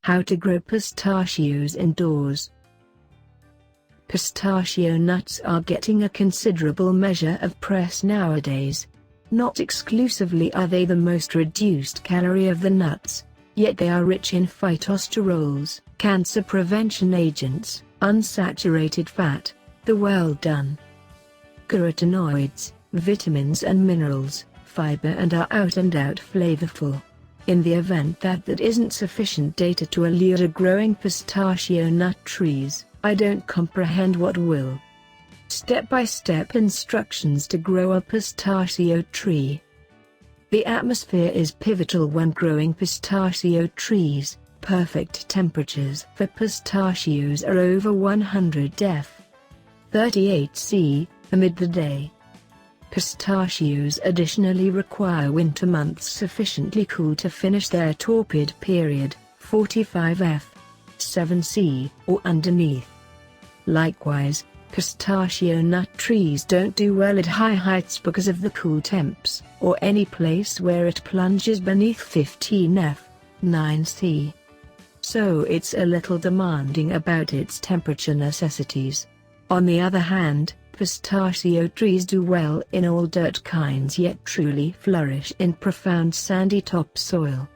How to grow pistachios indoors. Pistachio nuts are getting a considerable measure of press nowadays. Not exclusively are they the most reduced calorie of the nuts, yet they are rich in phytosterols, cancer prevention agents, unsaturated fat, the well-done carotenoids, vitamins and minerals, fiber, and are out-and-out flavorful. In the event that isn't sufficient data to allure to growing pistachio nut trees, I don't comprehend what will. Step-by-step instructions to grow a pistachio tree. The atmosphere is pivotal when growing pistachio trees. Perfect temperatures for pistachios are over 100 degrees 38 C amid the day. Pistachios additionally require winter months sufficiently cool to finish their torpid period, 45 F 7 C or underneath. Likewise, pistachio nut trees don't do well at high heights because of the cool temps, or any place where it plunges beneath 15 F 9 C. So it's a little demanding about its temperature necessities. On the other hand, pistachio trees do well in all dirt kinds yet truly flourish in profound sandy topsoil.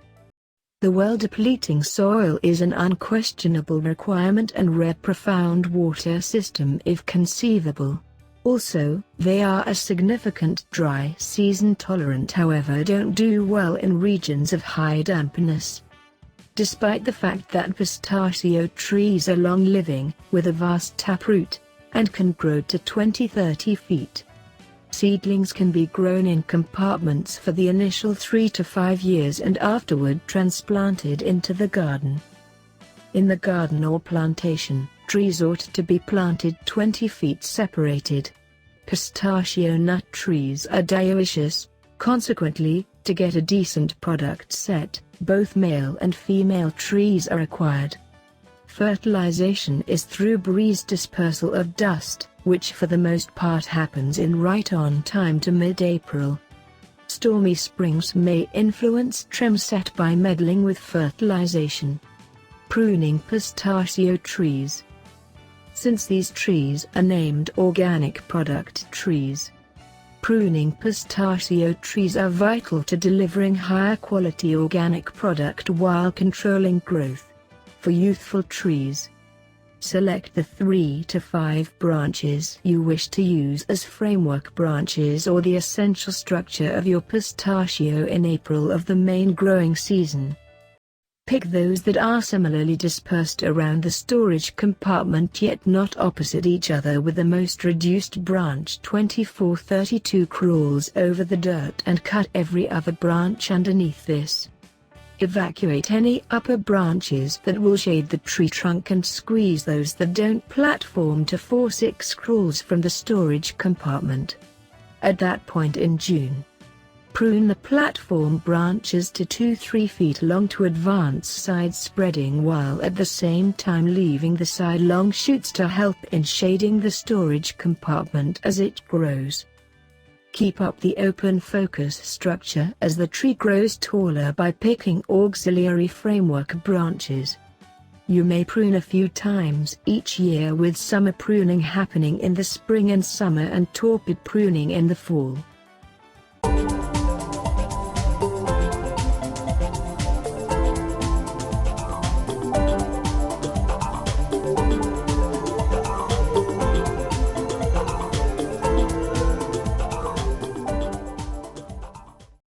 The well-depleting soil is an unquestionable requirement, and rare profound water system if conceivable. Also, they are a significant dry season tolerant, however don't do well in regions of high dampness. Despite the fact that pistachio trees are long-living, with a vast taproot, and can grow to 20-30 feet. Seedlings can be grown in compartments for the initial 3 to 5 years and afterward transplanted into the garden. In the garden or plantation, trees ought to be planted 20 feet separated. Pistachio nut trees are dioecious, consequently, to get a decent product set, both male and female trees are required. Fertilization is through breeze dispersal of dust, which for the most part happens in right on time to mid-April. Stormy springs may influence trim set by meddling with fertilization. Pruning pistachio trees. Since these trees are named organic product trees, pruning pistachio trees are vital to delivering higher quality organic product while controlling growth. For youthful trees, select the 3 to 5 branches you wish to use as framework branches or the essential structure of your pistachio in April of the main growing season. Pick those that are similarly dispersed around the storage compartment yet not opposite each other, with the most reduced branch 24-32 crawls over the dirt, and cut every other branch underneath this. Evacuate any upper branches that will shade the tree trunk and squeeze those that don't platform to 4-6 crawls from the storage compartment. At that point in June, prune the platform branches to 2-3 feet long to advance side spreading, while at the same time leaving the side long shoots to help in shading the storage compartment as it grows. Keep up the open focus structure as the tree grows taller by picking auxiliary framework branches. You may prune a few times each year, with summer pruning happening in the spring and summer and torpid pruning in the fall.